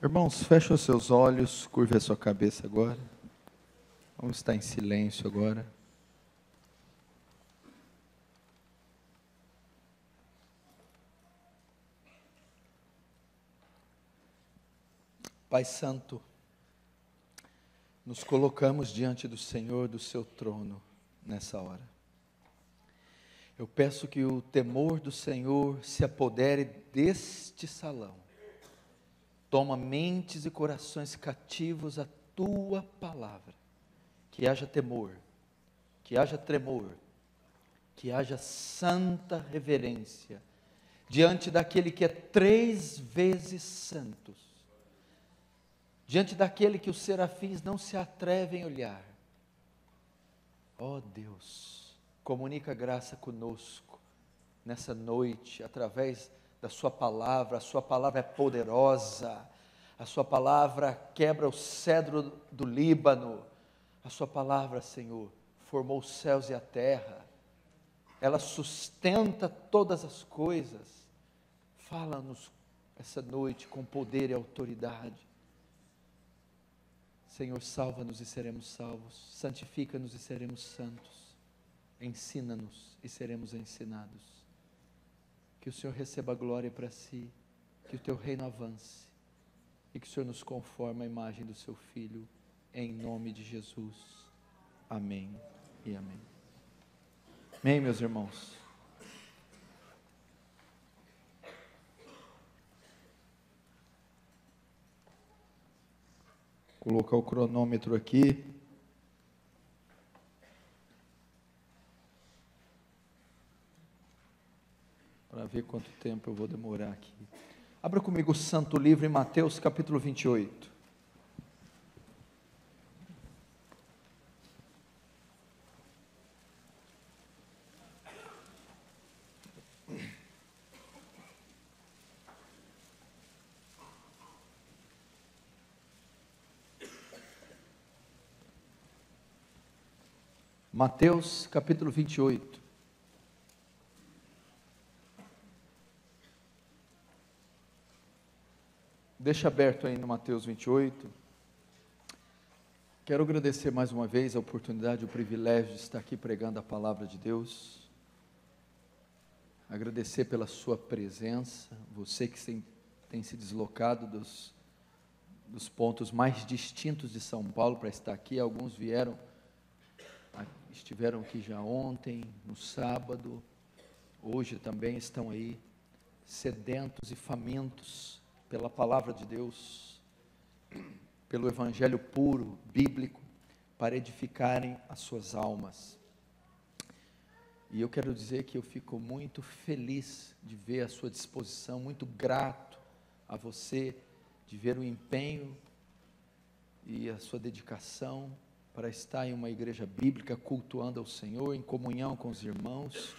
Irmãos, feche os seus olhos, curve a sua cabeça agora. Vamos estar em silêncio agora. Pai Santo, nos colocamos diante do Senhor, do seu trono, nessa hora. Eu peço que o temor do Senhor se apodere deste salão. Toma mentes e corações cativos à tua palavra. Que haja temor, que haja tremor, que haja santa reverência diante daquele que é 3 vezes santo, diante daquele que os serafins não se atrevem a olhar. Ó Deus, comunica graça conosco nessa noite, através da sua palavra. A sua palavra é poderosa, a sua palavra quebra o cedro do Líbano, a sua palavra, Senhor, formou os céus e a terra, ela sustenta todas as coisas. Fala-nos essa noite com poder e autoridade. Senhor, salva-nos e seremos salvos, santifica-nos e seremos santos, ensina-nos e seremos ensinados. Que o Senhor receba a glória para si, que o teu reino avance, e que o Senhor nos conforme à imagem do seu Filho, em nome de Jesus. Amém e amém. Amém, meus irmãos. Vou colocar o cronômetro aqui. Para ver quanto tempo eu vou demorar aqui. Abra comigo o Santo Livro em Mateus capítulo 28. Mateus capítulo 28. Deixa aberto aí no Mateus 28. Quero agradecer mais uma vez a oportunidade, o privilégio de estar aqui pregando a palavra de Deus. Agradecer pela sua presença, você que tem se deslocado dos pontos mais distintos de São Paulo para estar aqui. Alguns estiveram aqui já ontem, no sábado, hoje também estão aí, sedentos e famintos pela palavra de Deus, pelo evangelho puro, bíblico, para edificarem as suas almas. E eu quero dizer que eu fico muito feliz de ver a sua disposição, muito grato a você, de ver o empenho e a sua dedicação para estar em uma igreja bíblica, cultuando ao Senhor, em comunhão com os irmãos,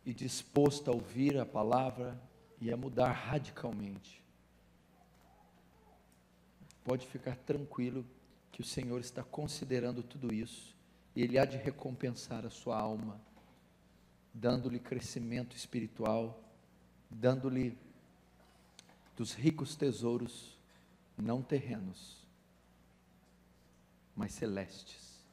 e disposto a ouvir a palavra e a mudar radicalmente. Pode ficar tranquilo que o Senhor está considerando tudo isso, e Ele há de recompensar a sua alma, dando-lhe crescimento espiritual, dando-lhe dos ricos tesouros, não terrenos, mas celestes.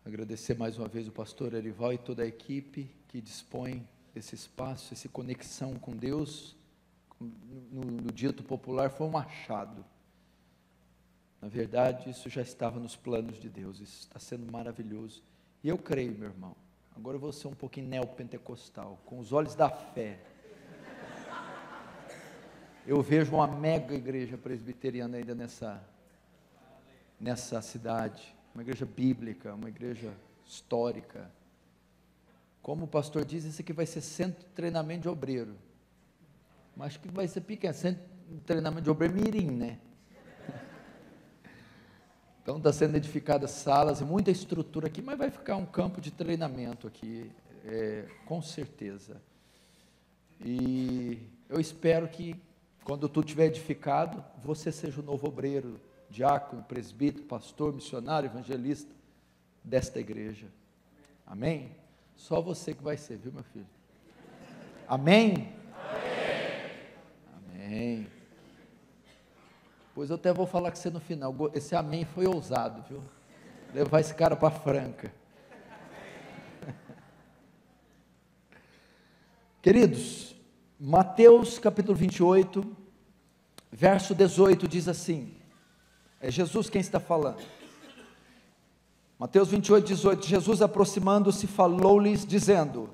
Agradecer mais uma vez o pastor Erival e toda a equipe que dispõe desse espaço, essa conexão com Deus. No dito popular, foi um achado. Na verdade, isso já estava nos planos de Deus, isso está sendo maravilhoso. E eu creio, meu irmão, agora eu vou ser um pouquinho neopentecostal, com os olhos da fé. Eu vejo uma mega igreja presbiteriana ainda nessa cidade, uma igreja bíblica, uma igreja histórica. Como o pastor diz, isso aqui vai ser centro de treinamento de obreiro. Mas acho que vai ser pequeno, centro de treinamento de obreiro mirim, né? Então está sendo edificadas salas e muita estrutura aqui, mas vai ficar um campo de treinamento aqui, com certeza. E eu espero que quando tudo estiver edificado, você seja o novo obreiro, diácono, presbítero, pastor, missionário, evangelista desta igreja. Amém? Só você que vai ser, viu, meu filho? Amém? Amém. Pois eu até vou falar com você no final. Esse amém foi ousado, viu? Levar esse cara para Franca. Queridos, Mateus capítulo 28, verso 18 diz assim, é Jesus quem está falando. Mateus 28, 18, Jesus aproximando-se falou-lhes dizendo,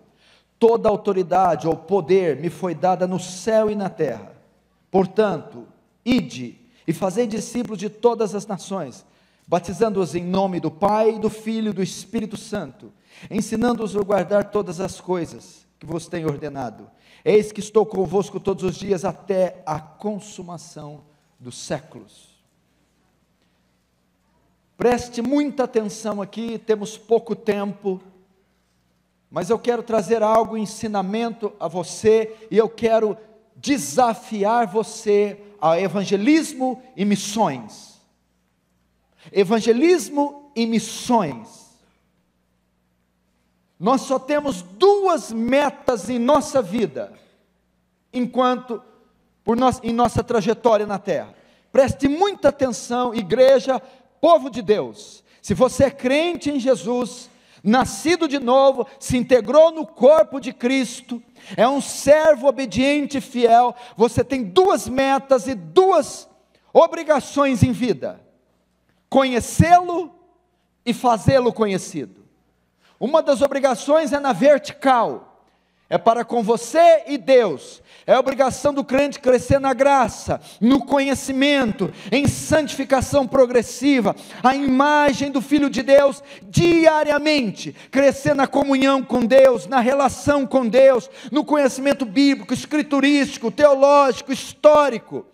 toda autoridade ou poder me foi dada no céu e na terra, portanto, ide e fazei discípulos de todas as nações, batizando-os em nome do Pai, do Filho e do Espírito Santo, ensinando-os a guardar todas as coisas que vos tenho ordenado. Eis que estou convosco todos os dias até a consumação dos séculos. Preste muita atenção aqui, temos pouco tempo, mas eu quero trazer algo, ensinamento a você, e eu quero desafiar você a evangelismo e missões. Evangelismo e missões. Nós só temos duas metas em nossa vida, em nossa trajetória na terra. Preste muita atenção, igreja, povo de Deus. Se você é crente em Jesus, nascido de novo, se integrou no corpo de Cristo, é um servo obediente e fiel, você tem duas metas e duas obrigações em vida: conhecê-lo e fazê-lo conhecido. Uma das obrigações é na vertical, é para com você e Deus. É a obrigação do crente crescer na graça, no conhecimento, em santificação progressiva, a imagem do Filho de Deus diariamente, crescer na comunhão com Deus, na relação com Deus, no conhecimento bíblico, escriturístico, teológico, histórico.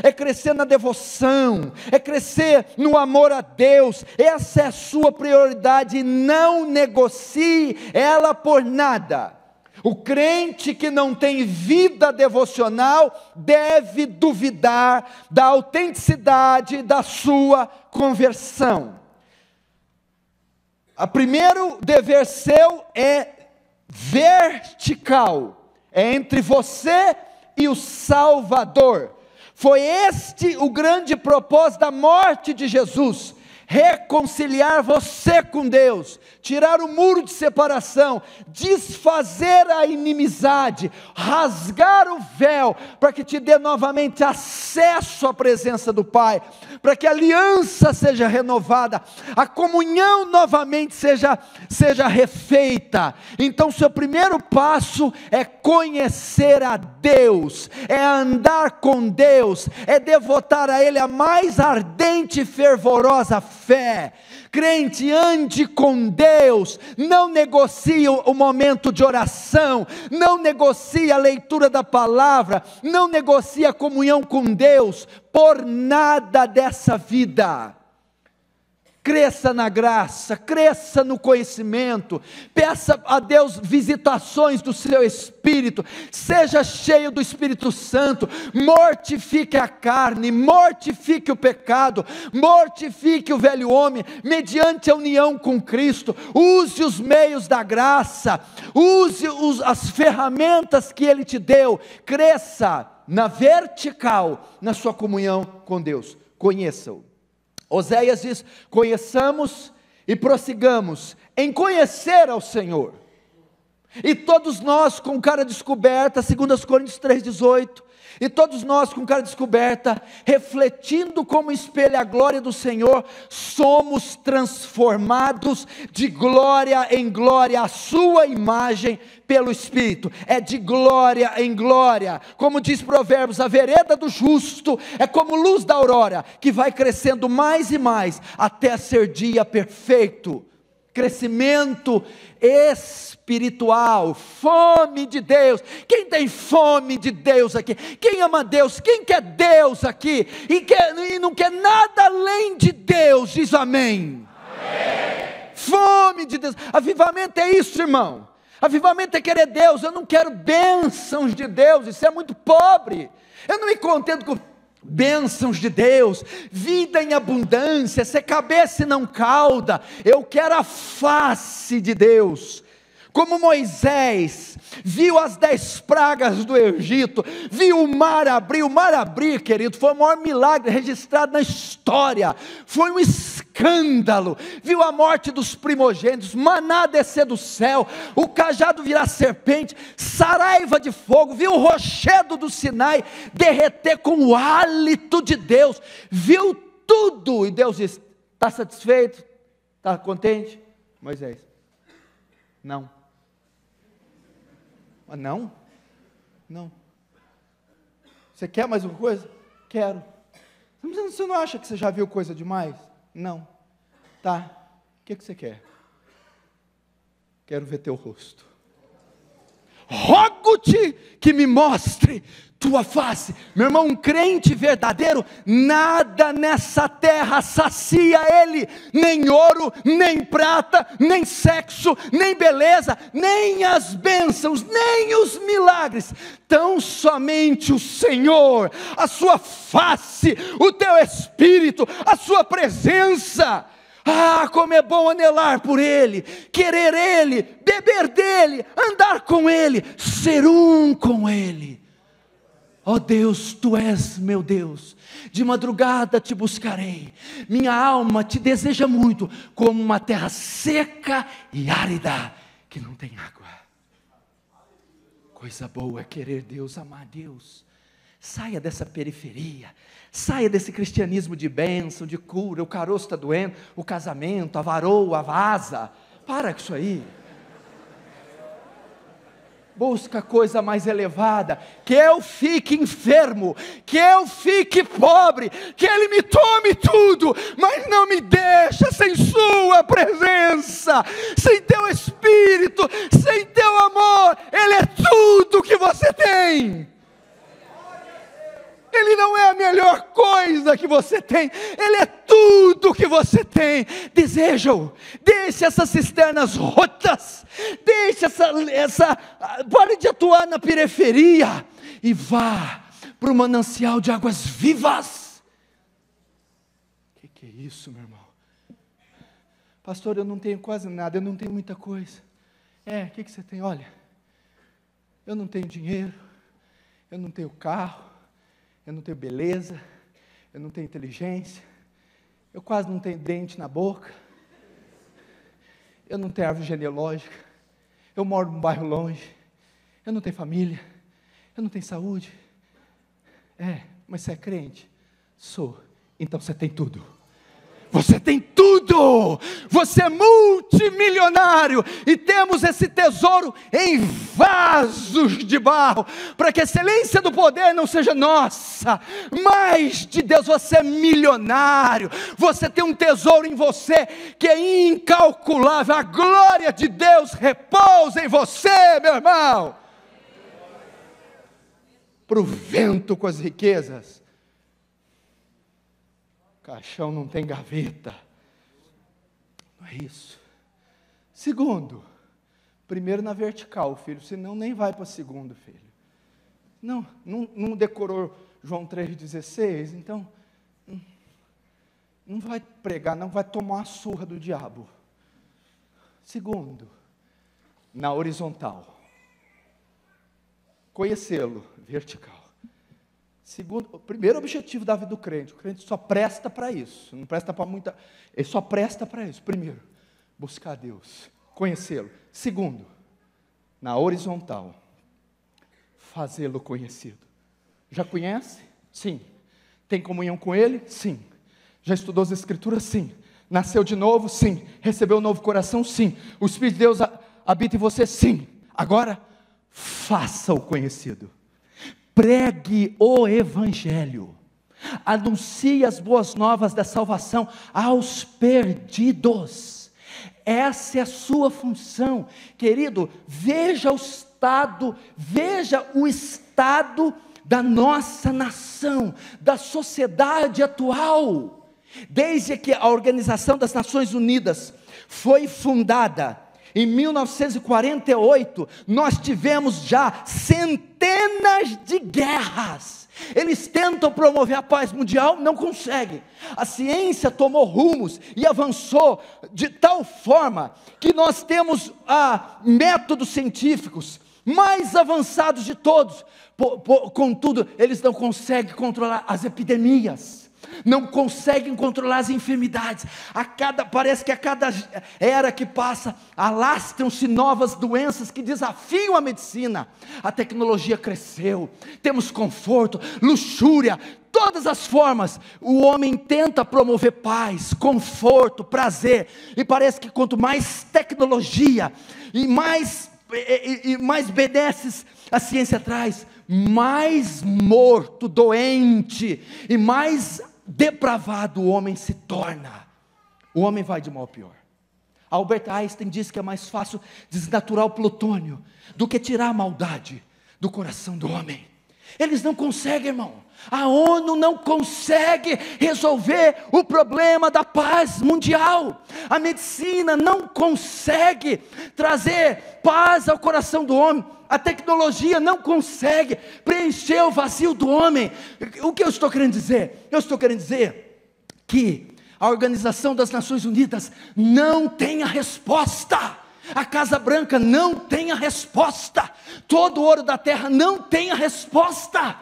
É crescer na devoção, é crescer no amor a Deus. Essa é a sua prioridade, não negocie ela por nada. O crente que não tem vida devocional deve duvidar da autenticidade da sua conversão. O primeiro dever seu é vertical, é entre você e o Salvador. Foi este o grande propósito da morte de Jesus: reconciliar você com Deus, tirar o muro de separação, desfazer a inimizade, rasgar o véu, para que te dê novamente acesso à presença do Pai, para que a aliança seja renovada, a comunhão novamente seja refeita. Então seu primeiro passo é conhecer a Deus, é andar com Deus, é devotar a Ele a mais ardente e fervorosa fé. Crente, ande com Deus, não negocie o momento de oração, não negocie a leitura da palavra, não negocie a comunhão com Deus, por nada dessa vida. Cresça na graça, cresça no conhecimento, peça a Deus visitações do seu Espírito, seja cheio do Espírito Santo, mortifique a carne, mortifique o pecado, mortifique o velho homem, mediante a união com Cristo, use os meios da graça, use as ferramentas que Ele te deu, cresça na vertical, na sua comunhão com Deus, conheça-o. Oséias diz: conheçamos e prossigamos em conhecer ao Senhor. E todos nós com cara descoberta, 2 Coríntios 3,18, e todos nós com cara descoberta, refletindo como espelho a glória do Senhor, somos transformados de glória em glória, a sua imagem pelo Espírito, é de glória em glória. Como diz Provérbios, a vereda do justo é como luz da aurora, que vai crescendo mais e mais, até ser dia perfeito. Crescimento espiritual, fome de Deus. Quem tem fome de Deus aqui? Quem ama Deus? Quem quer Deus aqui? E não quer nada além de Deus, diz amém. Amém. Fome de Deus. Avivamento é isso, irmão. Avivamento é querer Deus. Eu não quero bênçãos de Deus, isso é muito pobre. Eu não me contento com bênçãos de Deus, vida em abundância, ser cabeça e não cauda. Eu quero a face de Deus. como Moisés viu as 10 pragas do Egito, viu o mar abrir, querido, foi o maior milagre registrado na história, foi um escândalo, viu a morte dos primogênitos, maná descer do céu, o cajado virar serpente, saraiva de fogo, viu o rochedo do Sinai derreter com o hálito de Deus, viu tudo, e Deus disse: está satisfeito? Está contente? Moisés: não. Não? Não. Você quer mais uma coisa? Quero. Você não acha que você já viu coisa demais? Não. Tá. O que você quer? Quero ver teu rosto. Rogo-te que me mostre tua face. Meu irmão, um crente verdadeiro, nada nessa terra sacia ele, nem ouro, nem prata, nem sexo, nem beleza, nem as bênçãos, nem os milagres, tão somente o Senhor, a sua face, o teu espírito, a sua presença. Ah, como é bom anelar por Ele, querer Ele, beber dEle, andar com Ele, ser um com Ele. Ó Deus, Tu és meu Deus, de madrugada te buscarei, minha alma te deseja muito, como uma terra seca e árida, que não tem água. Coisa boa é querer Deus, amar Deus. Saia dessa periferia, saia desse cristianismo de bênção, de cura, o caroço está doendo, o casamento, a varoa, a vaza, para com isso aí. Busca coisa mais elevada, que eu fique enfermo, que eu fique pobre, que Ele me tome tudo, mas não me deixa sem sua presença, sem teu Espírito, sem teu amor. Ele é tudo que você tem. Ele não é a melhor coisa que você tem, Ele é tudo que você tem. Deseja-o, deixe essas cisternas rotas, deixe pare de atuar na periferia, e vá para o manancial de águas vivas. O que é isso, meu irmão? Pastor, eu não tenho quase nada, eu não tenho muita coisa. O que você tem? Olha, eu não tenho dinheiro, eu não tenho carro, eu não tenho beleza, eu não tenho inteligência, eu quase não tenho dente na boca, eu não tenho árvore genealógica, eu moro num bairro longe, eu não tenho família, eu não tenho saúde. Mas você é crente? Sou. Então você tem tudo. Você tem tudo, você é multimilionário, e temos esse tesouro em vasos de barro, para que a excelência do poder não seja nossa, mas de Deus. Você é milionário, você tem um tesouro em você, que é incalculável, a glória de Deus repousa em você, meu irmão. Para o vento com as riquezas, caixão não tem gaveta. Não é isso. Segundo, primeiro na vertical, filho, senão nem vai para segundo, filho. Não decorou João 3,16, então não vai pregar, não vai tomar a surra do diabo. Segundo, na horizontal, conhecê-lo, vertical. Segundo, o primeiro objetivo da vida do crente, o crente só presta para isso, não presta para muita, ele só presta para isso. Primeiro, buscar Deus, conhecê-lo. Segundo, na horizontal, fazê-lo conhecido. Já conhece? Sim. Tem comunhão com Ele? Sim. Já estudou as Escrituras? Sim. Nasceu de novo? Sim. Recebeu um novo coração? Sim. O Espírito de Deus habita em você? Sim. Agora, faça-o conhecido. Pregue o Evangelho, anuncie as boas novas da salvação aos perdidos. Essa é a sua função, querido. Veja o estado da nossa nação, da sociedade atual. Desde que a Organização das Nações Unidas foi fundada, em 1948, nós tivemos já centenas de guerras, Eles tentam promover a paz mundial, não conseguem. A ciência tomou rumos e avançou de tal forma que nós temos métodos científicos mais avançados de todos. Contudo, eles não conseguem controlar as epidemias, não conseguem controlar as enfermidades. Parece que a cada era que passa, alastram-se novas doenças que desafiam a medicina. A tecnologia cresceu, temos conforto, luxúria, todas as formas. O homem tenta promover paz, conforto, prazer, e parece que quanto mais tecnologia e mais benesses a ciência traz, mais morto, doente e mais depravado o homem se torna. O homem vai de mal a pior. Albert Einstein diz que é mais fácil desnaturar o plutônio do que tirar a maldade do coração do homem. Eles não conseguem, irmão. A ONU não consegue resolver o problema da paz mundial. A medicina não consegue trazer paz ao coração do homem. A tecnologia não consegue preencher o vazio do homem. O que eu estou querendo dizer? Eu estou querendo dizer que a Organização das Nações Unidas não tem a resposta. A Casa Branca não tem a resposta. Todo o ouro da terra não tem a resposta.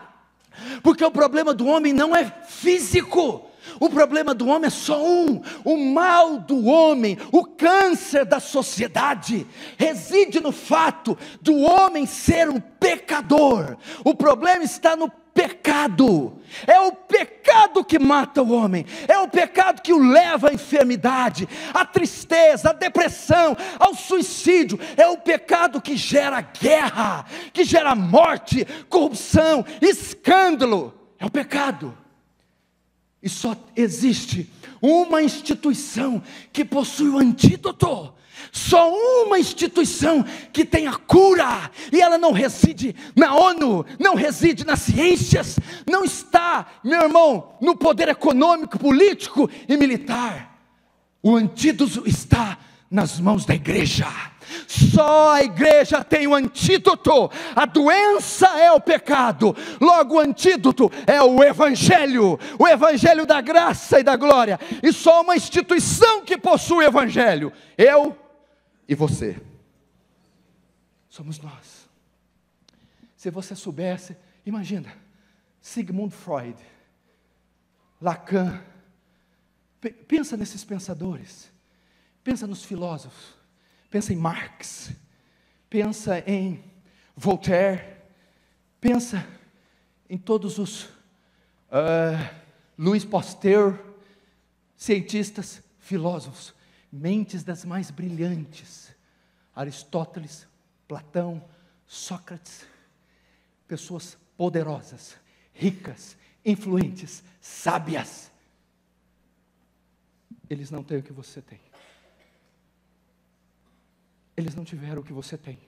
Porque o problema do homem não é físico. O problema do homem é só o mal do homem, o câncer da sociedade, reside no fato do homem ser um pecador. O problema está no pecado. É o pecado que mata o homem, é o pecado que o leva à enfermidade, à tristeza, à depressão, ao suicídio. É o pecado que gera guerra, que gera morte, corrupção, escândalo. É o pecado. E só existe uma instituição que possui o antídoto. Só uma instituição que tem a cura. E ela não reside na ONU, não reside nas ciências, não está, meu irmão, no poder econômico, político e militar. O antídoto está nas mãos da igreja. Só a igreja tem o antídoto. A doença é o pecado, logo o antídoto é o evangelho da graça e da glória. E só uma instituição que possui o evangelho, eu e você, somos nós. Se você soubesse, imagina, Sigmund Freud, Lacan, pensa nesses pensadores, pensa nos filósofos, pensa em Marx, pensa em Voltaire, pensa em todos os Louis Pasteur, cientistas, filósofos, mentes das mais brilhantes, Aristóteles, Platão, Sócrates, pessoas poderosas, ricas, influentes, sábias. Eles não têm o que você tem. Eles não tiveram o que você tem.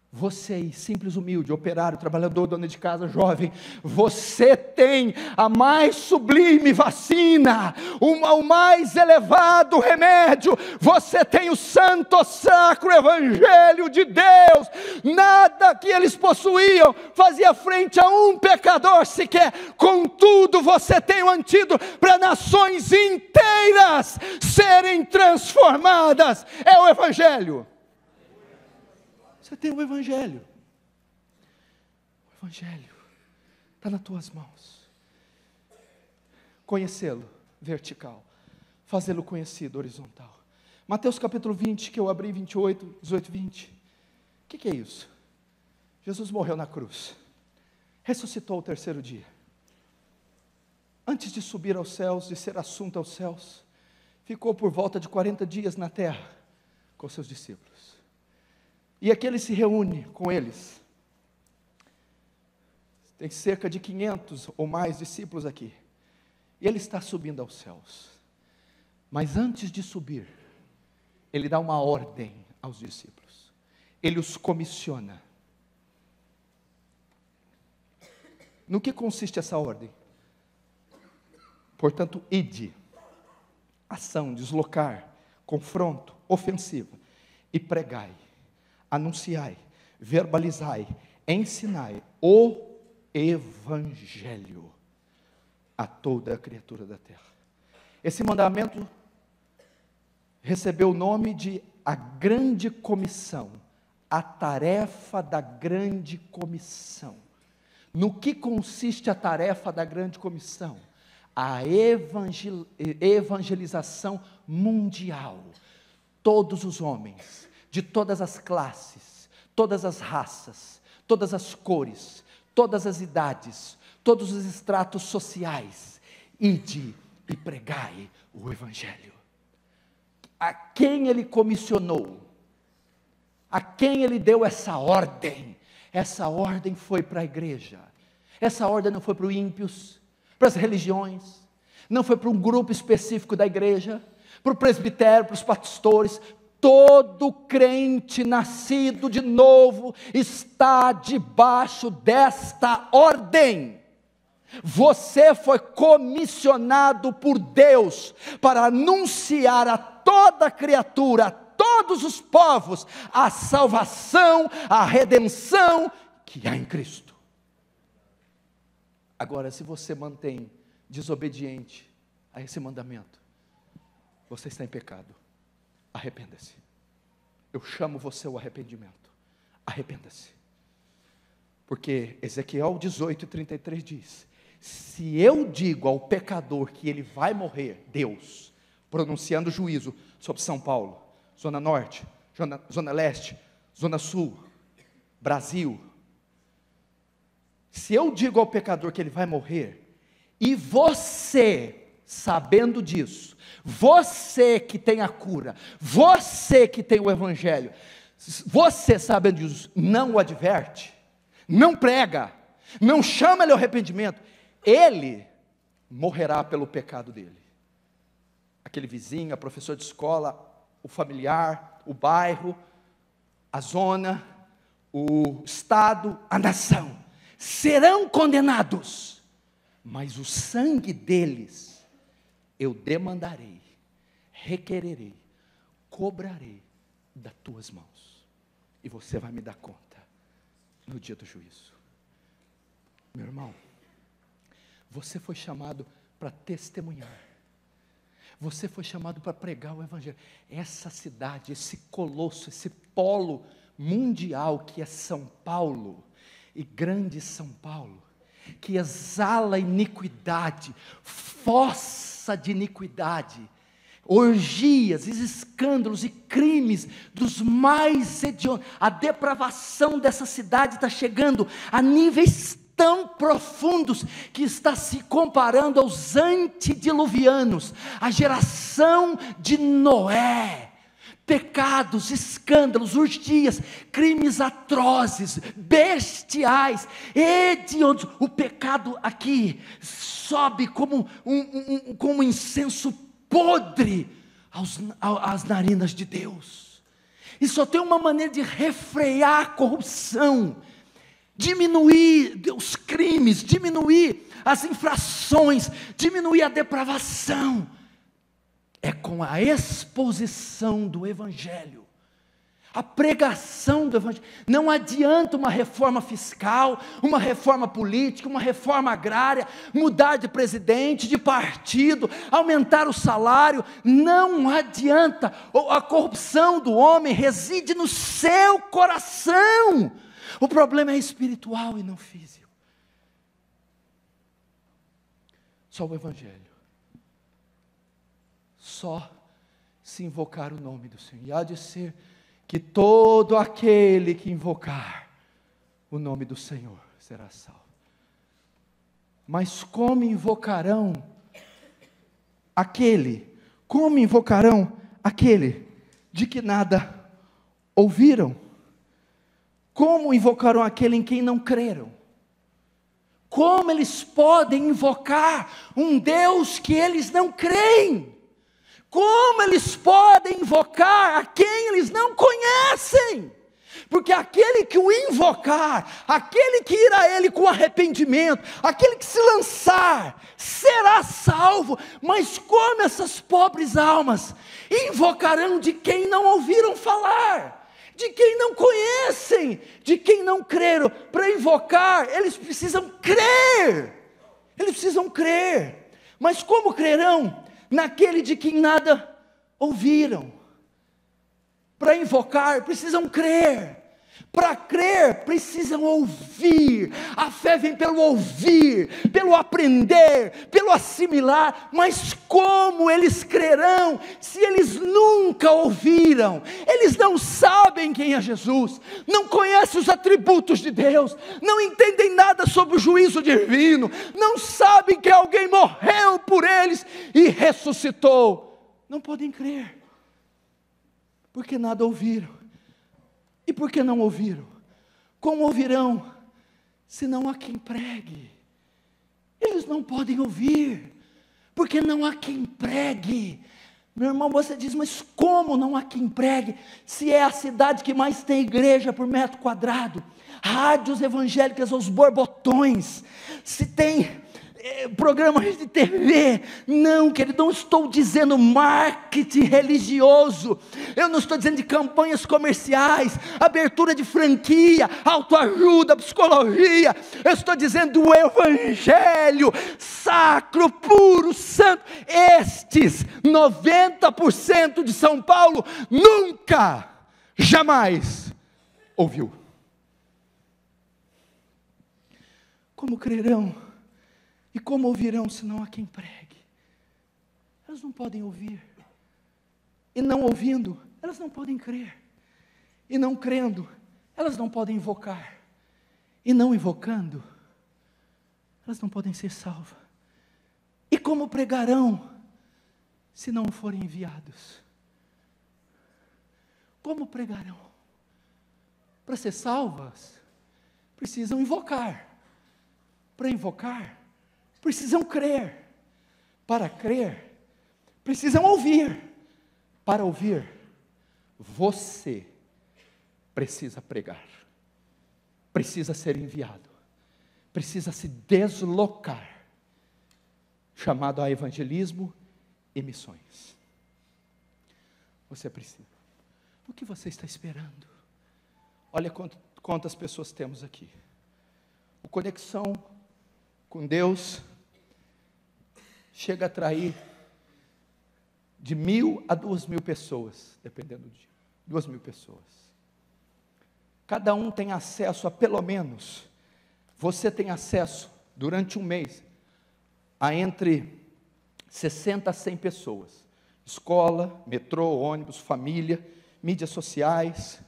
Você aí, simples, humilde, operário, trabalhador, dona de casa, jovem, você tem a mais sublime vacina, o mais elevado remédio. Você tem o santo, sacro evangelho de Deus. Nada que eles possuíam fazia frente a um pecador sequer. Contudo, você tem o antídoto para nações inteiras serem transformadas. É o evangelho. Você tem o evangelho. O evangelho está nas tuas mãos. Conhecê-lo, vertical. Fazê-lo conhecido, horizontal. Mateus capítulo 20, que eu abri, 28, 18, 20. O que é isso? Jesus morreu na cruz. Ressuscitou o terceiro dia. Antes de subir aos céus, de ser assunto aos céus, ficou por volta de 40 dias na terra com seus discípulos. E aqui ele se reúne com eles. Tem cerca de 500 ou mais discípulos aqui. E ele está subindo aos céus. Mas antes de subir, ele dá uma ordem aos discípulos. Ele os comissiona. No que consiste essa ordem? Portanto, ide. Ação, deslocar, confronto, ofensiva. E pregai. Anunciai, verbalizai, ensinai o evangelho a toda a criatura da terra. Esse mandamento recebeu o nome de a grande comissão, a tarefa da grande comissão. No que consiste a tarefa da grande comissão? A evangelização mundial. Todos os homens, de todas as classes, todas as raças, todas as cores, todas as idades, todos os estratos sociais, ide e pregai o evangelho. A quem ele comissionou? A quem ele deu essa ordem? Essa ordem foi para a igreja. Essa ordem não foi para os ímpios, para as religiões, não foi para um grupo específico da igreja, para o presbitério, para os pastores. Todo crente nascido de novo está debaixo desta ordem. Você foi comissionado por Deus para anunciar a toda criatura, a todos os povos, a salvação, a redenção que há em Cristo. Agora, se você mantém desobediente a esse mandamento, você está em pecado. Arrependa-se. Eu chamo você ao arrependimento. Arrependa-se. Porque Ezequiel 18:33 diz: se eu digo ao pecador que ele vai morrer, Deus, pronunciando juízo sobre São Paulo, Zona Norte, Zona Leste, Zona Sul, Brasil, se eu digo ao pecador que ele vai morrer, e você, sabendo disso, você que tem a cura, você que tem o evangelho, você sabendo disso, não o adverte, não prega, não chama ele ao arrependimento, ele morrerá pelo pecado dele. Aquele vizinho, a professora de escola, o familiar, o bairro, a zona, o estado, a nação, serão condenados, mas o sangue deles eu demandarei, requererei, cobrarei das tuas mãos, e você vai me dar conta no dia do juízo. Meu irmão, você foi chamado para testemunhar, você foi chamado para pregar o evangelho. Essa cidade, esse colosso, esse polo mundial que é São Paulo, e grande São Paulo, que exala iniquidade, fossa de iniquidade, orgias, escândalos e crimes dos mais hediondos. A depravação dessa cidade está chegando a níveis tão profundos que está se comparando aos antediluvianos, a geração de Noé. Pecados, escândalos, orgias, crimes atrozes, bestiais, hediondos. O pecado aqui sobe como como incenso podre às narinas de Deus. E só tem uma maneira de refrear a corrupção, diminuir os crimes, diminuir as infrações, diminuir a depravação, é com a exposição do evangelho, a pregação do evangelho. Não adianta uma reforma fiscal, uma reforma política, uma reforma agrária, mudar de presidente, de partido, aumentar o salário, não adianta. A corrupção do homem reside no seu coração. O problema é espiritual e não físico. Só o evangelho. Só se invocar o nome do Senhor. E há de ser que todo aquele que invocar o nome do Senhor será salvo. Mas como invocarão aquele de que nada ouviram? Como invocarão aquele em quem não creram? Como eles podem invocar um Deus que eles não creem? Como eles podem invocar a quem eles não conhecem? Porque aquele que o invocar, aquele que ir a ele com arrependimento, aquele que se lançar, será salvo. Mas como essas pobres almas invocarão de quem não ouviram falar? de quem não conhecem, de quem não creram. Para invocar, eles precisam crer. Eles precisam crer. Mas como crerão? Naquele de quem nada ouviram. Para invocar, precisam crer. Para crer, precisam ouvir. A fé vem pelo ouvir, pelo aprender, pelo assimilar. Mas como eles crerão se eles nunca ouviram? Eles não sabem quem é Jesus, não conhecem os atributos de Deus, não entendem nada sobre o juízo divino, não sabem que alguém morreu por eles e ressuscitou. Não podem crer, porque nada ouviram. E por que não ouviram? Como ouvirão, se não há quem pregue? Eles não podem ouvir, porque não há quem pregue. Meu irmão, você diz, mas como não há quem pregue? Se é a cidade que mais tem igreja por metro quadrado, rádios evangélicas aos borbotões, se tem programas de TV, não, querido, não estou dizendo marketing religioso, eu não estou dizendo de campanhas comerciais, abertura de franquia, autoajuda, psicologia, eu estou dizendo do evangelho sacro, puro, santo. Estes 90% de São Paulo nunca, jamais ouviu. Como crerão? E como ouvirão se não há quem pregue? Elas não podem ouvir. E não ouvindo, elas não podem crer. E não crendo, elas não podem invocar. E não invocando, elas não podem ser salvas. E como pregarão se não forem enviados? Como pregarão? Para ser salvas, precisam invocar. Para invocar, precisam crer. Para crer, precisam ouvir. Para ouvir, você precisa pregar. Precisa ser enviado. Precisa se deslocar. Chamado a evangelismo e missões. Você precisa. O que você está esperando? Olha quantas pessoas temos aqui. O Conexão com Deus chega a atrair de 1.000 a 2.000 pessoas, dependendo do dia. 2.000 pessoas. Cada um tem acesso a pelo menos, você tem acesso durante um mês a entre 60 a 100 pessoas. Escola, metrô, ônibus, família, mídias sociais.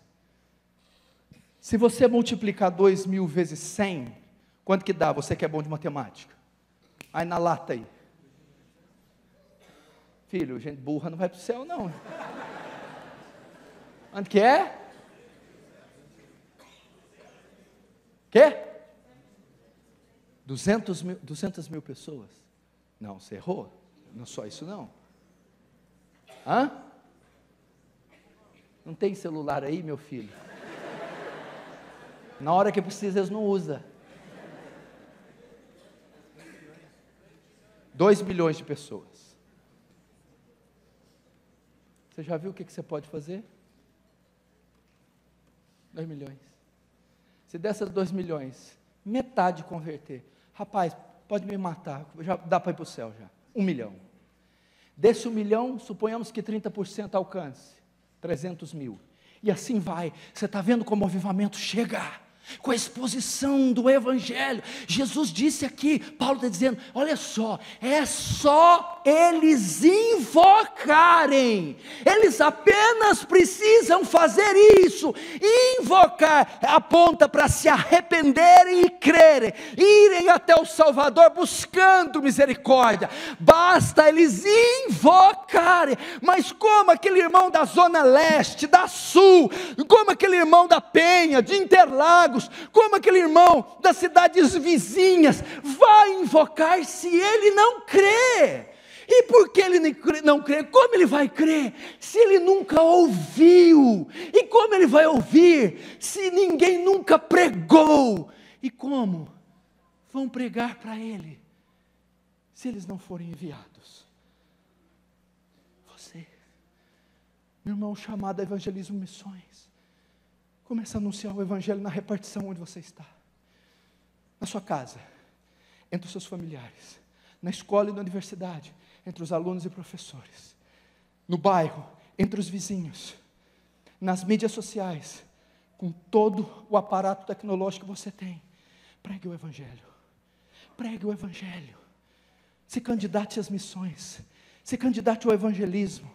Se você multiplicar 2.000 vezes 100, quanto que dá? Você que é bom de matemática. Aí na lata aí. Filho, gente burra não vai para o céu não. Quanto que é? Quê? 200 mil pessoas? Não, você errou. Não só isso não. Hã? Não tem celular aí, meu filho? Na hora que precisa, eles não usam. 2 milhões de pessoas. Você já viu o que você pode fazer? 2 milhões. Se dessas 2 milhões, metade converter. Rapaz, pode me matar, já dá para ir para o céu já. 1 milhão. Desse 1 milhão, suponhamos que 30% alcance. 300 mil. E assim vai. Você está vendo como o avivamento chega? Com a exposição do evangelho. Jesus disse aqui, Paulo está dizendo, olha só, é só eles invocarem, eles apenas precisam fazer isso, invocar, aponta para se arrependerem e crerem, irem até o Salvador buscando misericórdia, basta eles invocarem. Mas como aquele irmão da Zona Leste, da Sul, como aquele irmão da Penha, de Interlagos, como aquele irmão das cidades vizinhas, vai invocar se ele não crê? E por que ele não crê? Como ele vai crer se ele nunca ouviu? E como ele vai ouvir se ninguém nunca pregou? E como vão pregar para ele se eles não forem enviados? Você, meu irmão, chamado a evangelismo e missões, Comece a anunciar o Evangelho na repartição onde você está. Na sua casa, entre os seus familiares, na escola e na universidade, entre os alunos e professores, no bairro, entre os vizinhos, nas mídias sociais, com todo o aparato tecnológico que você tem. Pregue o Evangelho. Pregue o Evangelho. Se candidate às missões. Se candidate ao evangelismo,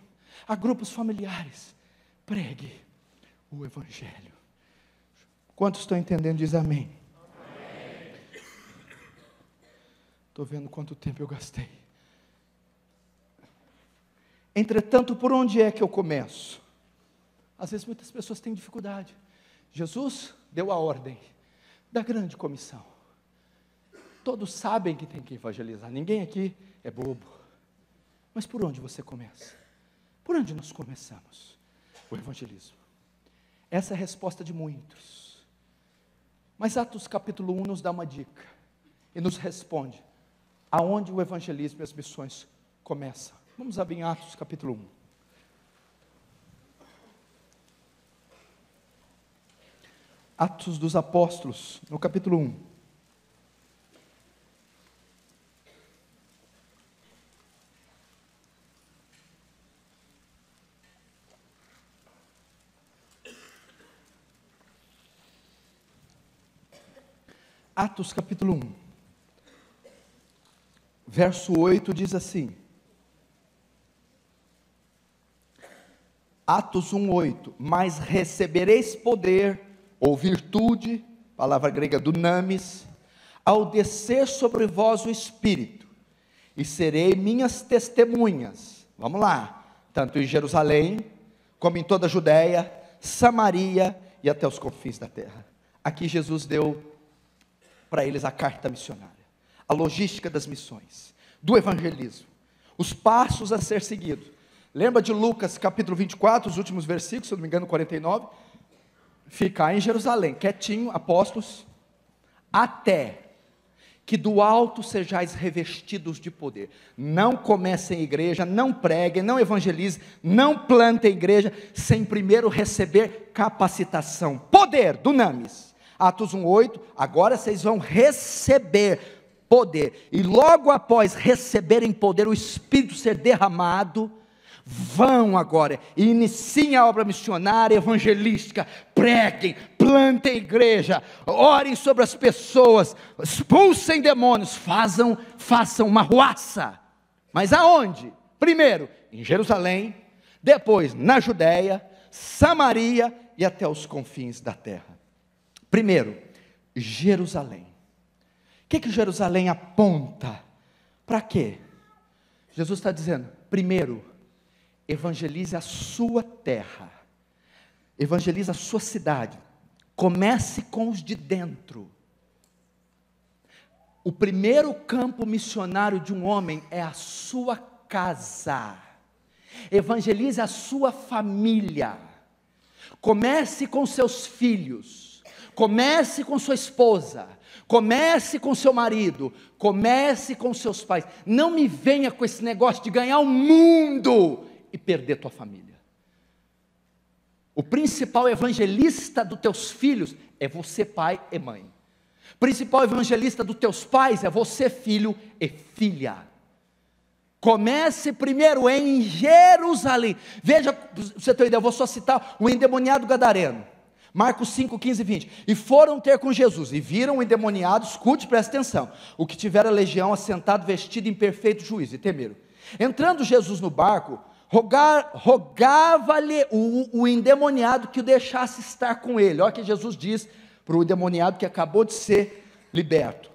a grupos familiares. Pregue o Evangelho. Quantos estão entendendo? Diz amém. Estou vendo quanto tempo eu gastei. Entretanto, por onde é que eu começo? Às vezes muitas pessoas têm dificuldade. Jesus deu a ordem da grande comissão. Todos sabem que tem que evangelizar. Ninguém aqui é bobo. Mas por onde você começa? Por onde nós começamos? O evangelismo. Essa é a resposta de muitos. Mas Atos capítulo 1 nos dá uma dica. E nos responde aonde o evangelismo e as missões começam. Vamos abrir em Atos capítulo 1. Atos dos Apóstolos, no capítulo 1. Atos capítulo 1, verso 8 diz assim, Atos 1:8, mas recebereis poder, ou virtude, palavra grega dunamis, ao descer sobre vós o Espírito, e serei minhas testemunhas, vamos lá, tanto em Jerusalém, como em toda a Judéia, Samaria, e até os confins da terra. Aqui Jesus deu para eles a carta missionária, a logística das missões, do evangelismo, os passos a ser seguidos. Lembra de Lucas capítulo 24, os últimos versículos, se eu não me engano 49, ficar em Jerusalém, quietinho, apóstolos, até que do alto sejais revestidos de poder. Não comecem igreja, não preguem, não evangelizem, não plantem igreja, sem primeiro receber capacitação, poder, dunamis. Atos 1:8, agora vocês vão receber poder, e logo após receberem poder, o Espírito ser derramado, vão agora e iniciem a obra missionária, evangelística, preguem, plantem igreja, orem sobre as pessoas, expulsem demônios, façam uma ruaça. Mas aonde? Primeiro em Jerusalém, depois na Judéia, Samaria e até os confins da terra. Primeiro, Jerusalém. O que Jerusalém aponta? Para quê? Jesus está dizendo, primeiro, evangelize a sua terra, evangelize a sua cidade, comece com os de dentro. O primeiro campo missionário de um homem é a sua casa, evangelize a sua família, comece com seus filhos, comece com sua esposa, comece com seu marido, comece com seus pais. Não me venha com esse negócio de ganhar o mundo e perder tua família. O principal evangelista dos teus filhos é você, pai e mãe. O principal evangelista dos teus pais é você, filho e filha. Comece primeiro em Jerusalém. Veja, pra você ter uma ideia, eu vou só citar o endemoniado gadareno. Marcos 5, 15 e 20, e foram ter com Jesus, e viram o endemoniado, escute, presta atenção, o que tivera legião assentado, vestido em perfeito juízo, e temeram. Entrando Jesus no barco, rogava-lhe o endemoniado que o deixasse estar com ele. Olha o que Jesus diz para o endemoniado que acabou de ser liberto.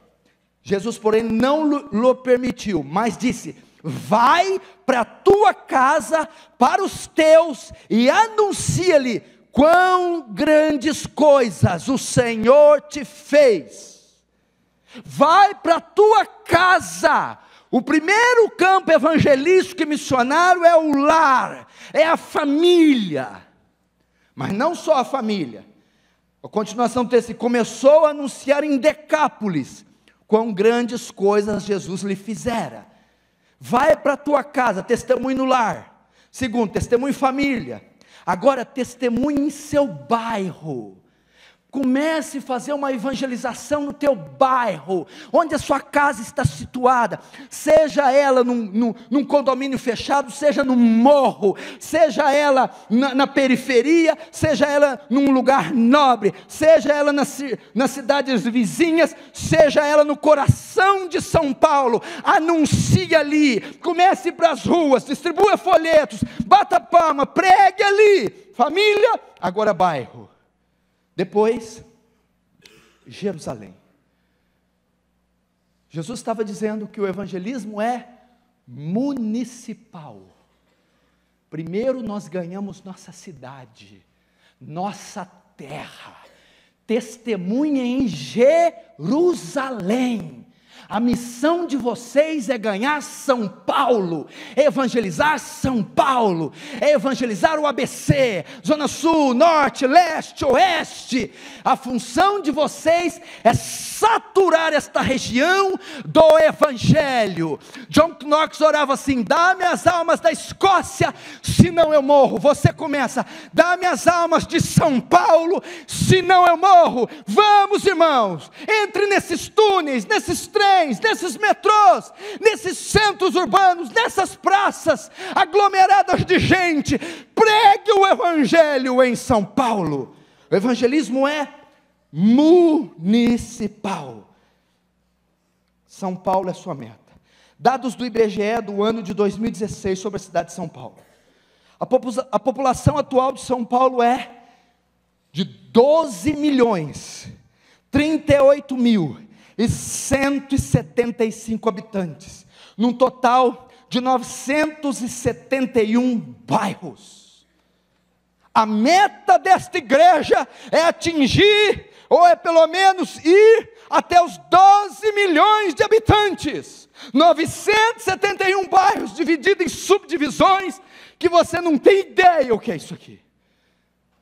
Jesus, porém, não lhe permitiu, mas disse, vai para a tua casa, para os teus, e anuncia-lhe, quão grandes coisas o Senhor te fez. Vai para a tua casa. O primeiro campo evangelístico e missionário é o lar, é a família. Mas não só a família. A continuação do texto, começou a anunciar em Decápolis quão grandes coisas Jesus lhe fizera. Vai para a tua casa, testemunhe no lar. Segundo, testemunhe em família. Agora testemunhe em seu bairro. Comece a fazer uma evangelização no teu bairro, onde a sua casa está situada, seja ela num condomínio fechado, seja num morro, seja ela na periferia, seja ela num lugar nobre, seja ela nas cidades vizinhas, seja ela no coração de São Paulo. Anuncie ali, comece para as ruas, distribua folhetos, bata palma, pregue ali, família, agora bairro. Depois, Jerusalém. Jesus estava dizendo que o evangelismo é municipal. Primeiro nós ganhamos nossa cidade, nossa terra. Testemunha em Jerusalém. A missão de vocês é ganhar São Paulo, é evangelizar São Paulo, é evangelizar o ABC, Zona Sul, Norte, Leste, Oeste. A função de vocês é saturar esta região do Evangelho. John Knox orava assim: dá-me as almas da Escócia, senão eu morro. Você começa: dá-me as almas de São Paulo, senão eu morro. Vamos, irmãos, entre nesses túneis, nesses trens, nesses metrôs, nesses centros urbanos, nessas praças aglomeradas de gente, pregue o Evangelho em São Paulo. O evangelismo é municipal. São Paulo é sua meta. Dados do IBGE do ano de 2016 sobre a cidade de São Paulo. A população atual de São Paulo é de 12.038.175 habitantes, num total de 971 bairros. A meta desta igreja é atingir, ou é pelo menos ir até os 12 milhões de habitantes. 971 bairros divididos em subdivisões, que você não tem ideia o que é isso aqui.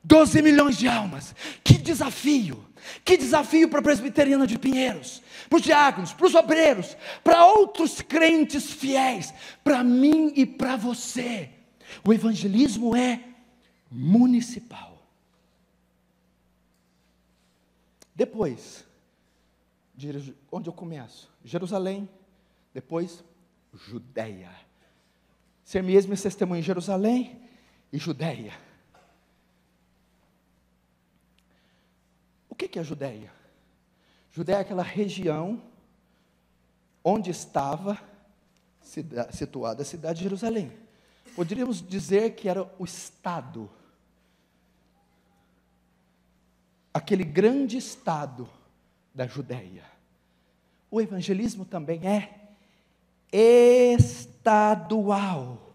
12 milhões de almas. Que desafio! Que desafio para a Presbiteriana de Pinheiros, para os diáconos, para os obreiros, para outros crentes fiéis, para mim e para você. O evangelismo é municipal. Depois, onde eu começo? Jerusalém, depois Judeia. Ser-me-eis meu testemunho em Jerusalém e Judeia. O que é a Judeia? Judeia é aquela região onde estava situada a cidade de Jerusalém. Poderíamos dizer que era o estado, aquele grande estado da Judeia. O evangelismo também é estadual.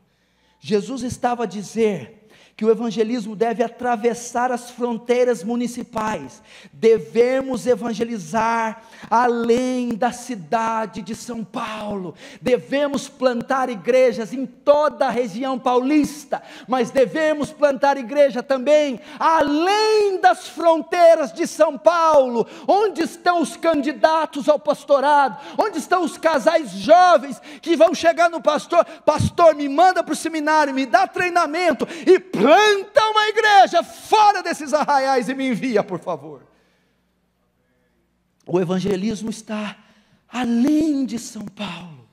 Jesus estava a dizer que o evangelismo deve atravessar as fronteiras municipais. Devemos evangelizar além da cidade de São Paulo. Devemos plantar igrejas em toda a região paulista, mas devemos plantar igreja também além das fronteiras de São Paulo. Onde estão os candidatos ao pastorado? Onde estão os casais jovens que vão chegar no pastor? Pastor, me manda para o seminário, me dá treinamento e planta uma igreja fora desses arraiais e me envia, por favor. O evangelismo está além de São Paulo.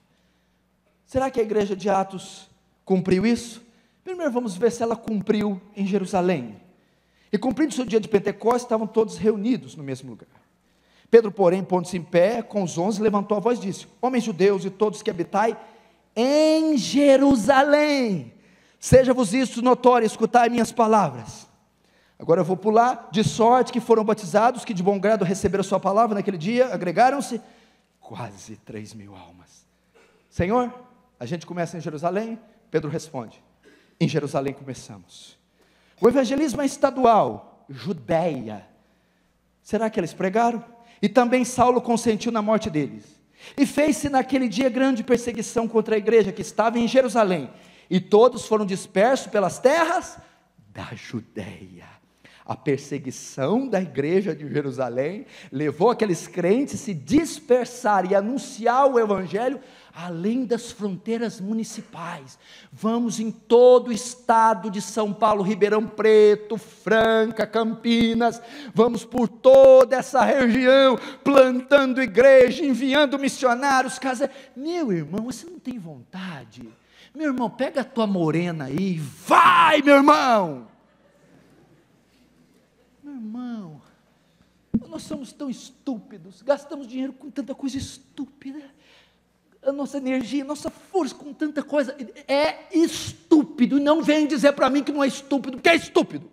Será que a igreja de Atos cumpriu isso? Primeiro vamos ver se ela cumpriu em Jerusalém. E cumprindo seu dia de Pentecostes, estavam todos reunidos no mesmo lugar. Pedro, porém, pondo-se em pé com os 11, levantou a voz e disse: homens judeus e todos que habitai em Jerusalém, seja-vos isto notório, escutai minhas palavras. Agora eu vou pular. De sorte que foram batizados, que de bom grado receberam a sua palavra naquele dia, agregaram-se quase 3.000 almas. Senhor, a gente começa em Jerusalém? Pedro responde: em Jerusalém começamos. O evangelismo é estadual. Judeia. Será que eles pregaram? E também Saulo consentiu na morte deles. E fez-se naquele dia grande perseguição contra a igreja que estava em Jerusalém. E todos foram dispersos pelas terras da Judeia, A perseguição da igreja de Jerusalém levou aqueles crentes a se dispersar e anunciar o evangelho além das fronteiras municipais. Vamos em todo o estado de São Paulo, Ribeirão Preto, Franca, Campinas, vamos por toda essa região, plantando igreja, enviando missionários, Meu irmão, você não tem vontade? Meu irmão, pega a tua morena aí, vai, meu irmão! Meu irmão, nós somos tão estúpidos, gastamos dinheiro com tanta coisa estúpida, a nossa energia, a nossa força com tanta coisa, é estúpido, e não vem dizer para mim que não é estúpido, porque é estúpido.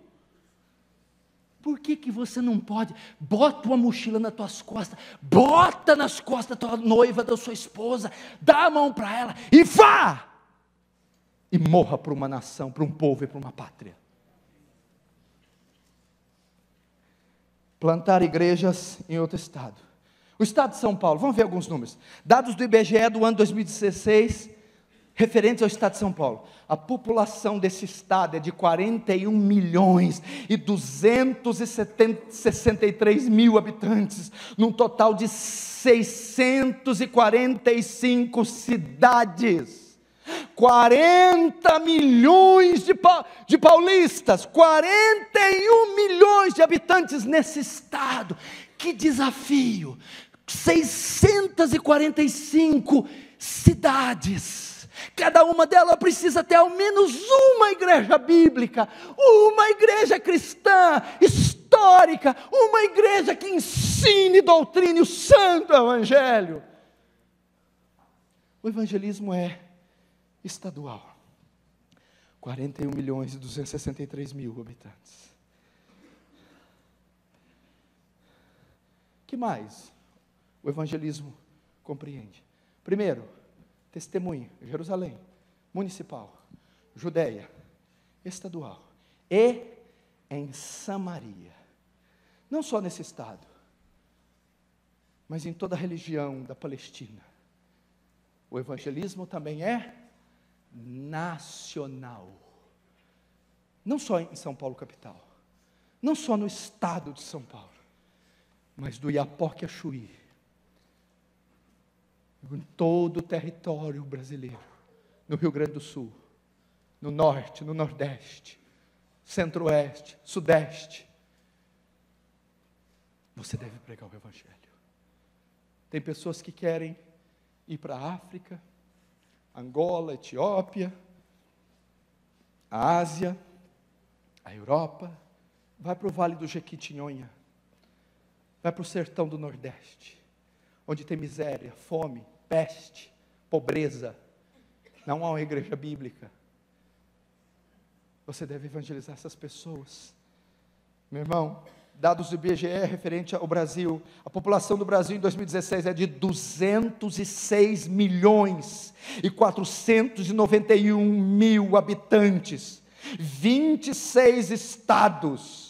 Por que você não pode? Bota uma mochila nas tuas costas, bota nas costas da tua noiva, da sua esposa, dá a mão para ela, e vá! E morra para uma nação, para um povo e para uma pátria. Plantar igrejas em outro estado. O estado de São Paulo, vamos ver alguns números. Dados do IBGE do ano 2016, referentes ao estado de São Paulo. A população desse estado é de 41 milhões e 263 mil habitantes, num total de 645 cidades. 40 milhões de paulistas, 41 milhões de habitantes nesse estado. Que desafio! 645 cidades, cada uma delas precisa ter ao menos uma igreja bíblica, uma igreja cristã, histórica, uma igreja que ensine, doutrine o santo evangelho. O evangelismo é estadual, 41 milhões e 263 mil habitantes. Que mais o evangelismo compreende? Primeiro, testemunho, Jerusalém, municipal, Judeia, estadual, e em Samaria. Não só nesse estado, mas em toda a religião da Palestina. O evangelismo também é nacional. Não só em São Paulo capital, não só no estado de São Paulo, mas do Iapoque a Chuí, em todo o território brasileiro, no Rio Grande do Sul, no norte, no nordeste, centro-oeste, sudeste. Você deve pregar o evangelho. Tem pessoas que querem ir para a África, Angola, Etiópia, a Ásia, a Europa, vai para o Vale do Jequitinhonha, vai para o sertão do Nordeste, onde tem miséria, fome, peste, pobreza, não há uma igreja bíblica. Você deve evangelizar essas pessoas. Meu irmão, dados do IBGE referente ao Brasil, a população do Brasil em 2016 é de 206 milhões e 491 mil habitantes, 26 estados.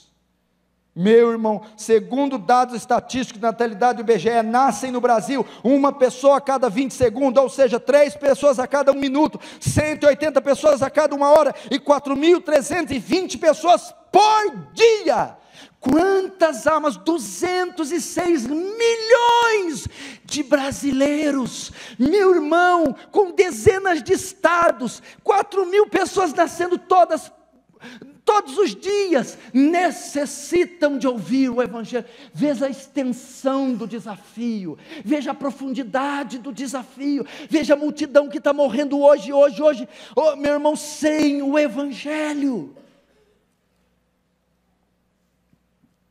Meu irmão, segundo dados estatísticos da natalidade do IBGE, nascem no Brasil uma pessoa a cada 20 segundos, ou seja, 3 pessoas a cada 1 minuto, 180 pessoas a cada 1 hora e 4.320 pessoas por dia. Quantas almas? 206 milhões de brasileiros, meu irmão, com dezenas de estados, 4.000 pessoas nascendo todos os dias, necessitam de ouvir o evangelho. Veja a extensão do desafio, veja a profundidade do desafio, veja a multidão que está morrendo hoje, oh, meu irmão, sem o evangelho.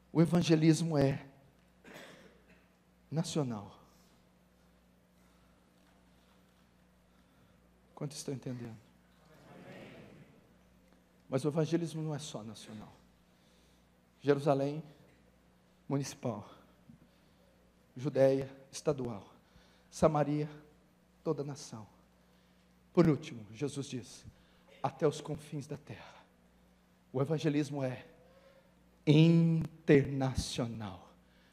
O evangelismo é nacional. Quantos estão entendendo? Mas o evangelismo não é só nacional. Jerusalém, municipal. Judeia, estadual. Samaria, toda a nação. Por último, Jesus diz, até os confins da terra. O evangelismo é internacional.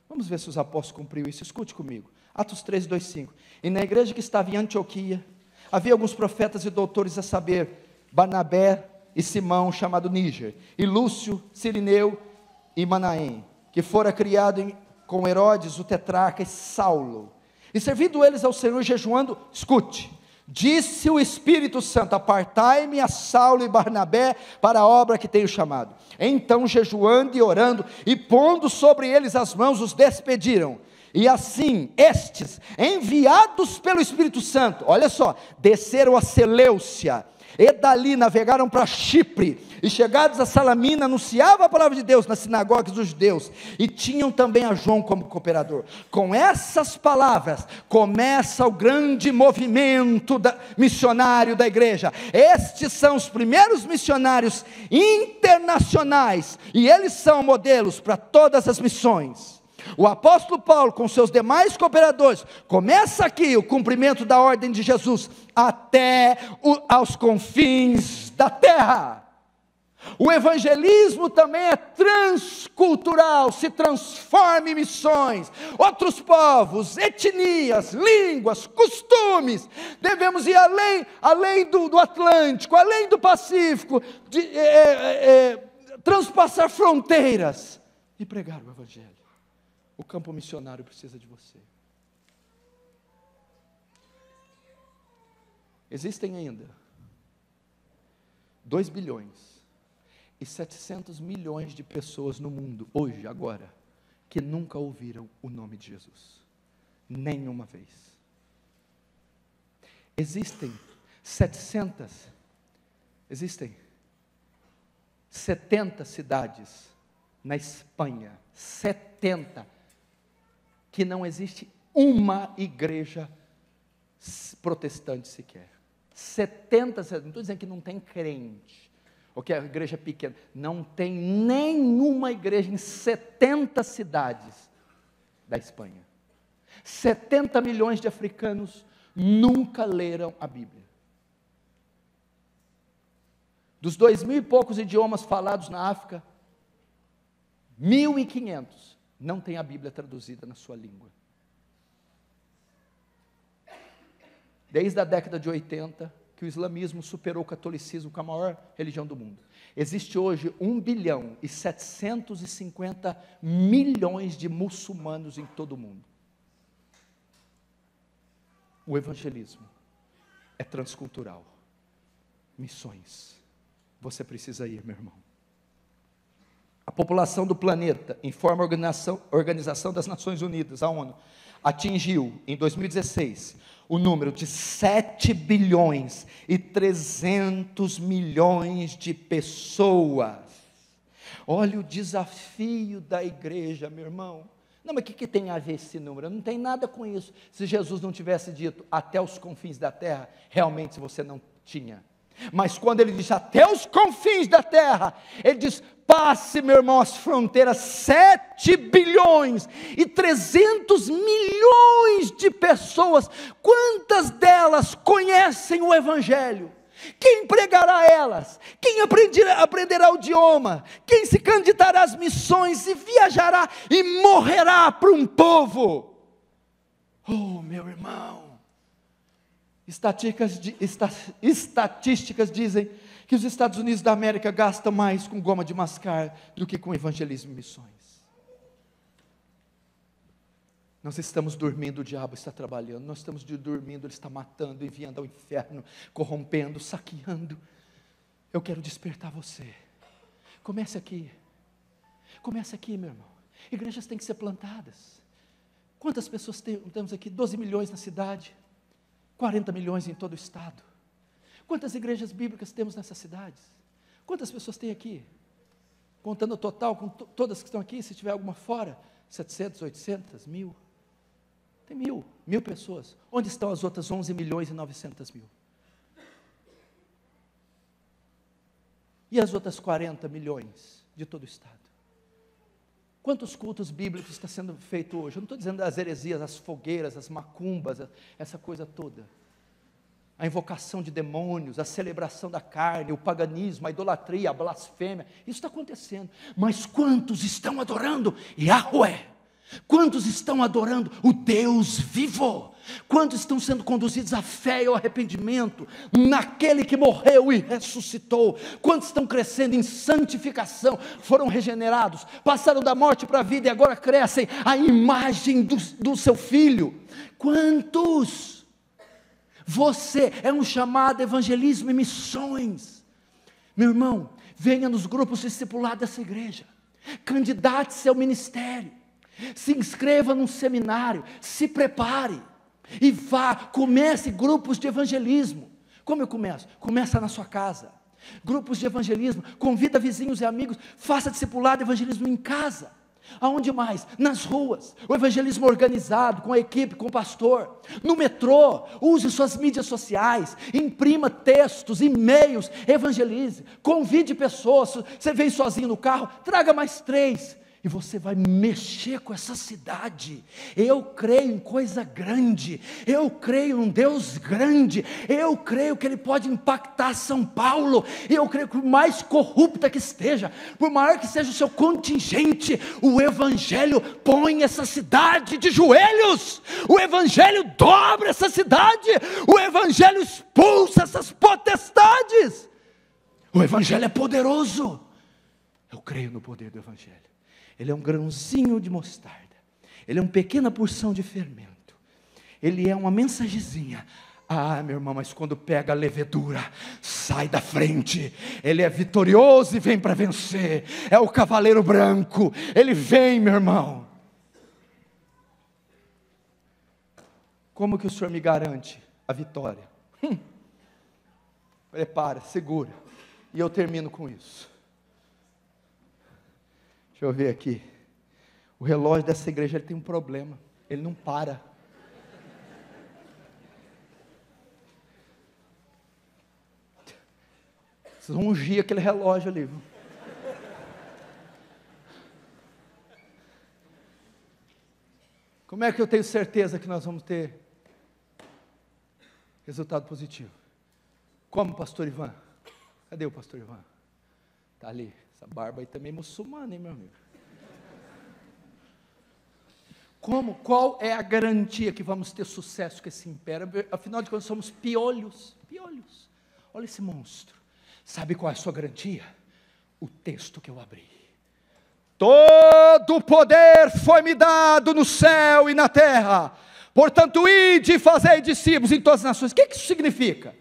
Vamos ver se os apóstolos cumpriram isso. Escute comigo. Atos 3, 2, 5. E na igreja que estava em Antioquia, havia alguns profetas e doutores, a saber, Barnabé e Simão, chamado Níger, e Lúcio, Cirineu, e Manaém, que fora criado com Herodes, o tetrarca, e Saulo. E servindo eles ao Senhor, jejuando, escute, disse o Espírito Santo: apartai-me a Saulo e Barnabé para a obra que tenho chamado. Então, jejuando e orando, e pondo sobre eles as mãos, os despediram. E assim, estes, enviados pelo Espírito Santo, olha só, desceram a Seleucia, e dali navegaram para Chipre, e chegados a Salamina, anunciavam a palavra de Deus nas sinagogas dos judeus, e tinham também a João como cooperador. Com essas palavras, começa o grande movimento missionário da igreja. Estes são os primeiros missionários internacionais, e eles são modelos para todas as missões. O apóstolo Paulo, com seus demais cooperadores, começa aqui o cumprimento da ordem de Jesus, até aos confins da terra. O evangelismo também é transcultural, se transforma em missões. Outros povos, etnias, línguas, costumes, devemos ir além do Atlântico, além do Pacífico, transpassar fronteiras e pregar o evangelho. O campo missionário precisa de você. Existem ainda 2 bilhões e 700 milhões de pessoas no mundo, hoje, agora, que nunca ouviram o nome de Jesus, nenhuma vez. Existem 70 cidades na Espanha, 70, que não existe uma igreja protestante sequer. 70, não estou dizendo que não tem crente, ou que a igreja é pequena, não tem nenhuma igreja em 70 cidades da Espanha. 70 milhões de africanos nunca leram a Bíblia. Dos 2.000 e poucos idiomas falados na África, 1.500 não tem a Bíblia traduzida na sua língua. Desde a década de 80, que o islamismo superou o catolicismo como a maior religião do mundo. Existe hoje 1 bilhão e 750 milhões de muçulmanos em todo o mundo. O evangelismo é transcultural. Missões. Você precisa ir, meu irmão. A população do planeta, informa a Organização das Nações Unidas, a ONU, atingiu, em 2016, o número de 7 bilhões e 300 milhões de pessoas. Olha o desafio da igreja, meu irmão. Não, mas o que tem a ver esse número? Não tem nada com isso. Se Jesus não tivesse dito até os confins da terra, realmente você não tinha. Mas quando ele diz até os confins da terra, ele diz: passe, meu irmão, as fronteiras. 7 bilhões e 300 milhões de pessoas. Quantas delas conhecem o evangelho? Quem pregará elas? Quem aprenderá o idioma? Quem se candidatará às missões e viajará e morrerá para um povo? Oh, meu irmão, estatísticas dizem que os Estados Unidos da América gastam mais com goma de mascar do que com evangelismo e missões. Nós estamos dormindo, o diabo está trabalhando. Nós estamos dormindo, ele está matando, enviando ao inferno, corrompendo, saqueando. Eu quero despertar você. Comece aqui, meu irmão. Igrejas têm que ser plantadas. Quantas pessoas temos aqui? 12 milhões na cidade, 40 milhões em todo o estado. Quantas igrejas bíblicas temos nessas cidades? Quantas pessoas tem aqui? Contando o total, com todas que estão aqui, se tiver alguma fora, 700, 800, 1.000. Tem 1.000 pessoas. Onde estão as outras 11 milhões e 900 mil? E as outras 40 milhões de todo o estado? Quantos cultos bíblicos está sendo feito hoje? Eu não estou dizendo das heresias, as fogueiras, as macumbas, essa coisa toda. A invocação de demônios, a celebração da carne, o paganismo, a idolatria, a blasfêmia, isso está acontecendo. Mas quantos estão adorando Yahweh? Quantos estão adorando o Deus vivo? Quantos estão sendo conduzidos à fé e ao arrependimento naquele que morreu e ressuscitou? Quantos estão crescendo em santificação, foram regenerados, passaram da morte para a vida e agora crescem à imagem do seu Filho? Quantos? Você é um chamado a evangelismo e missões. Meu irmão, venha nos grupos discipulados dessa igreja, candidate-se ao ministério, se inscreva num seminário, se prepare e vá, comece grupos de evangelismo. Como eu começo? Começa na sua casa, grupos de evangelismo, convida vizinhos e amigos, faça discipulado de evangelismo em casa. Aonde mais? Nas ruas, o evangelismo organizado, com a equipe, com o pastor, no metrô, use suas mídias sociais, imprima textos, e-mails, evangelize, convide pessoas. Você vem sozinho no carro, traga mais 3, e você vai mexer com essa cidade. Eu creio em coisa grande, eu creio em um Deus grande, eu creio que Ele pode impactar São Paulo, eu creio que por mais corrupta que esteja, por maior que seja o seu contingente, o Evangelho põe essa cidade de joelhos, o Evangelho dobra essa cidade, o Evangelho expulsa essas potestades, o Evangelho é poderoso. Eu creio no poder do Evangelho. Ele é um grãozinho de mostarda, ele é uma pequena porção de fermento, ele é uma mensagenzinha. Meu irmão, mas quando pega a levedura, sai da frente. Ele é vitorioso e vem para vencer, é o cavaleiro branco, ele vem, meu irmão. Como que o Senhor me garante a vitória? Prepara, segura, e eu termino com isso. Deixa eu ver aqui, o relógio dessa igreja ele tem um problema, ele não para. Vocês vão ungir aquele relógio ali, viu? Como é que eu tenho certeza que nós vamos ter resultado positivo? Como, pastor Ivan? Cadê o pastor Ivan? Está ali. Essa barba aí também é muçulmana, hein, meu amigo? Como? Qual é a garantia que vamos ter sucesso com esse império? Afinal de contas, somos piolhos. Piolhos. Olha esse monstro. Sabe qual é a sua garantia? O texto que eu abri. Todo o poder foi me dado no céu e na terra. Portanto, ide e fazei discípulos em todas as nações. O que isso significa?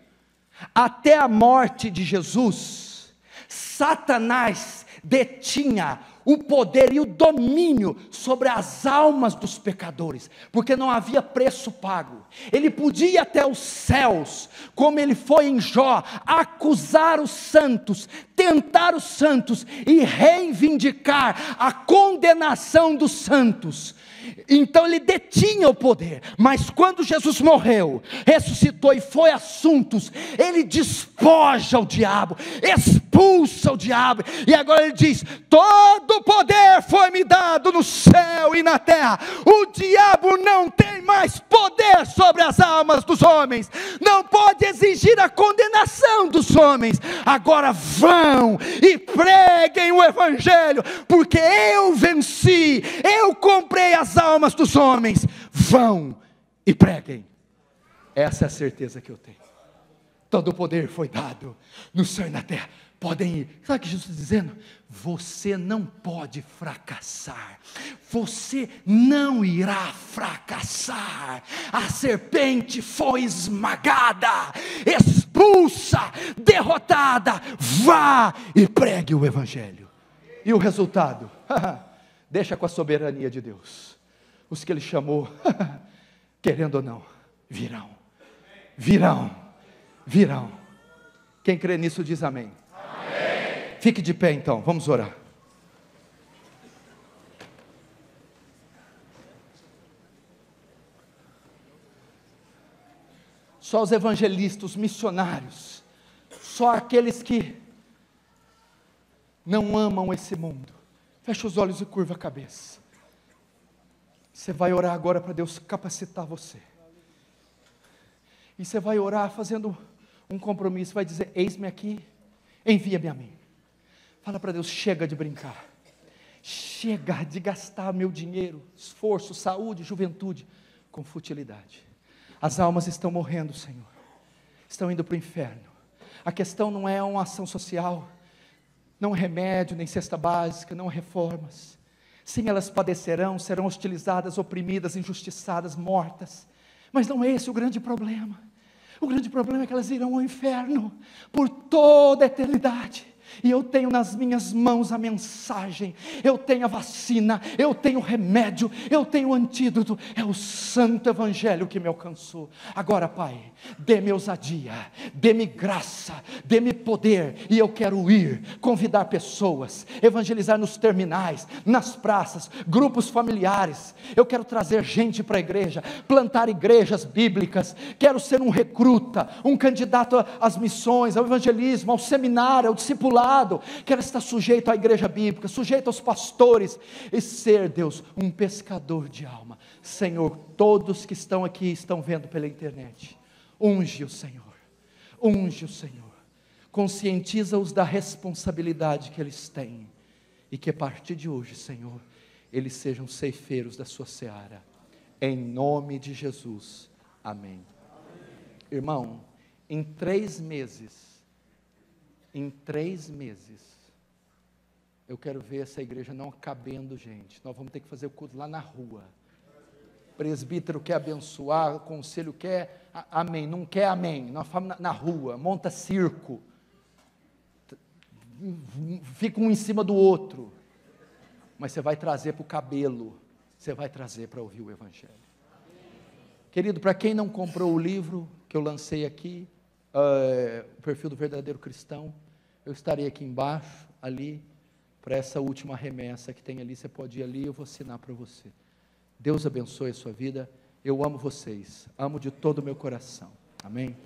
Até a morte de Jesus, Satanás detinha o poder e o domínio sobre as almas dos pecadores, porque não havia preço pago. Ele podia ir até os céus, como ele foi em Jó, acusar os santos, tentar os santos e reivindicar a condenação dos santos. Então ele detinha o poder, mas quando Jesus morreu, ressuscitou e foi assuntos, ele despoja o diabo, expulsa o diabo, e agora ele diz: todo o poder foi me dado no céu e na terra. O diabo não tem mais poder sobre as almas dos homens, não pode exigir a condenação dos homens. Agora vão e preguem o evangelho, porque eu venci, eu comprei as almas dos homens. Vão e preguem. Essa é a certeza que eu tenho. Todo o poder foi dado no céu e na terra. Podem ir. Sabe o que Jesus está dizendo? Você não pode fracassar. Você não irá fracassar. A serpente foi esmagada, expulsa, derrotada. Vá e pregue o evangelho. E o resultado? Deixa com a soberania de Deus. Os que Ele chamou, querendo ou não, virão. Virão. Virão. Quem crê nisso diz amém. Amém. Fique de pé então, vamos orar. Só os evangelistas, os missionários, só aqueles que não amam esse mundo. Fecha os olhos e curva a cabeça. Você vai orar agora para Deus capacitar você. E você vai orar fazendo um compromisso, vai dizer: eis-me aqui, envia-me a mim. Fala para Deus: chega de brincar, Chega de gastar meu dinheiro, esforço, saúde, juventude, com futilidade. As almas estão morrendo, Senhor, estão indo para o inferno. A questão não é uma ação social, não é remédio, nem cesta básica, não é reformas. Sim, elas padecerão, serão hostilizadas, oprimidas, injustiçadas, mortas, mas não é esse o grande problema. O grande problema é que elas irão ao inferno, por toda a eternidade. E eu tenho nas minhas mãos a mensagem, eu tenho a vacina, eu tenho o remédio, eu tenho o antídoto, é o santo evangelho que me alcançou. Agora, Pai, dê-me ousadia, dê-me graça, dê-me poder, e eu quero ir, convidar pessoas, evangelizar nos terminais, nas praças, grupos familiares. Eu quero trazer gente para a igreja, plantar igrejas bíblicas, quero ser um recruta, um candidato às missões, ao evangelismo, ao seminário, ao discipulado. Quero estar sujeito à igreja bíblica, sujeito aos pastores, e ser, Deus, um pescador de alma. Senhor, todos que estão aqui, estão vendo pela internet, unge o Senhor, conscientiza-os da responsabilidade que eles têm, e que a partir de hoje, Senhor, eles sejam ceifeiros da sua seara, em nome de Jesus, amém. Irmão, em 3 meses, eu quero ver essa igreja não cabendo gente. Nós vamos ter que fazer o culto lá na rua. Presbítero quer abençoar, o conselho quer, amém, não quer, amém. Nós vamos na rua, monta circo, fica um em cima do outro, mas você vai trazer para o cabelo, você vai trazer para ouvir o evangelho. Querido, para quem não comprou o livro que eu lancei aqui, o perfil do verdadeiro cristão, eu estarei aqui embaixo, ali, para essa última remessa que tem ali. Você pode ir ali, eu vou assinar para você. Deus abençoe a sua vida. Eu amo vocês, amo de todo o meu coração, amém?